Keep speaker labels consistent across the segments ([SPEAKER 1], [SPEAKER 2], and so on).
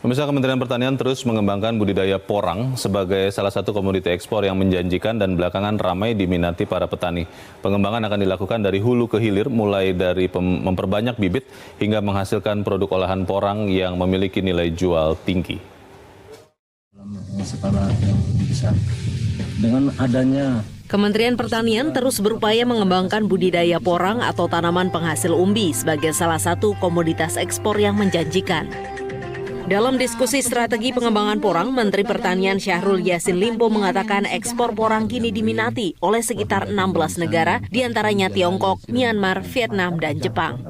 [SPEAKER 1] Pemirsa, Kementerian Pertanian terus mengembangkan budidaya porang sebagai salah satu komoditi ekspor yang menjanjikan dan belakangan ramai diminati para petani. Pengembangan akan dilakukan dari hulu ke hilir, mulai dari memperbanyak bibit hingga menghasilkan produk olahan porang yang memiliki nilai jual tinggi.
[SPEAKER 2] Skala yang besar. Dengan adanya
[SPEAKER 3] Kementerian Pertanian terus berupaya mengembangkan budidaya porang atau tanaman penghasil umbi sebagai salah satu komoditas ekspor yang menjanjikan. Dalam diskusi strategi pengembangan porang, Menteri Pertanian Syahrul Yassin Limpo mengatakan ekspor porang kini diminati oleh sekitar 16 negara, diantaranya Tiongkok, Myanmar, Vietnam, dan Jepang.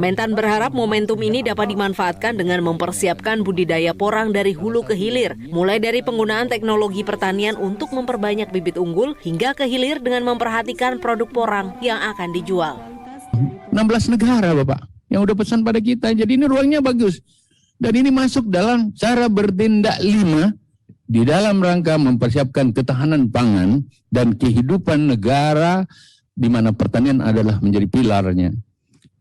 [SPEAKER 3] Mentan berharap momentum ini dapat dimanfaatkan dengan mempersiapkan budidaya porang dari hulu ke hilir, mulai dari penggunaan teknologi pertanian untuk memperbanyak bibit unggul, hingga ke hilir dengan memperhatikan produk porang yang akan dijual.
[SPEAKER 4] 16 negara, Bapak, yang udah pesan pada kita, jadi ini ruangnya bagus. Dan ini masuk dalam cara bertindak 5 di dalam rangka mempersiapkan ketahanan pangan dan kehidupan negara di mana pertanian adalah menjadi pilarnya.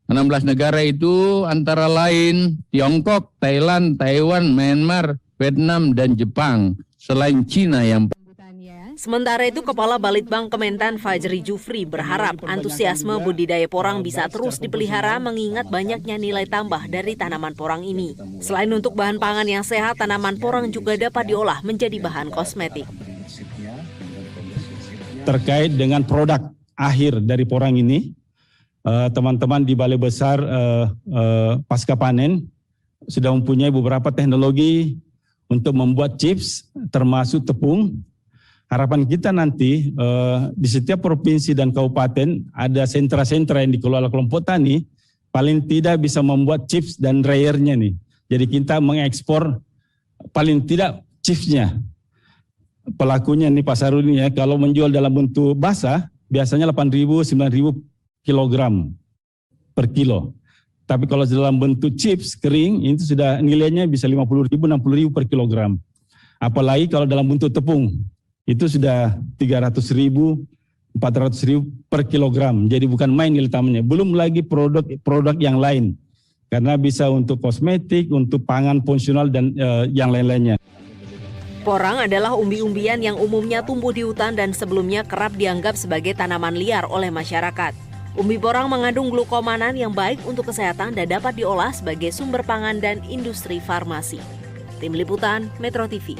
[SPEAKER 4] 16 negara itu antara lain Tiongkok, Thailand, Taiwan, Myanmar, Vietnam, dan Jepang, selain Cina yang.
[SPEAKER 3] Sementara itu, Kepala Balitbang Kementan Fajri Jufri berharap antusiasme budidaya porang bisa terus dipelihara mengingat banyaknya nilai tambah dari tanaman porang ini. Selain untuk bahan pangan yang sehat, tanaman porang juga dapat diolah menjadi bahan kosmetik.
[SPEAKER 5] Terkait dengan produk akhir dari porang ini, teman-teman di Balai Besar pasca panen sudah mempunyai beberapa teknologi untuk membuat chips termasuk tepung. Harapan kita nanti di setiap provinsi dan kabupaten ada sentra-sentra yang dikelola kelompok tani, paling tidak bisa membuat chips dan dryer-nya nih. Jadi kita mengekspor paling tidak chipsnya. Pelakunya nih Pak Saruni ya, kalau menjual dalam bentuk basah biasanya 8.000, 9.000 kilogram per kilo. Tapi kalau dalam bentuk chips kering itu sudah nilainya bisa 50.000, 60.000 per kilogram. Apalagi kalau dalam bentuk tepung. Itu sudah 300.000, 400.000 per kilogram. Jadi bukan main nilai tambahnya. Belum lagi produk yang lain. Karena bisa untuk kosmetik, untuk pangan fungsional, dan yang lain-lainnya.
[SPEAKER 3] Porang adalah umbi-umbian yang umumnya tumbuh di hutan dan sebelumnya kerap dianggap sebagai tanaman liar oleh masyarakat. Umbi porang mengandung glukomanan yang baik untuk kesehatan dan dapat diolah sebagai sumber pangan dan industri farmasi. Tim Liputan, Metro TV.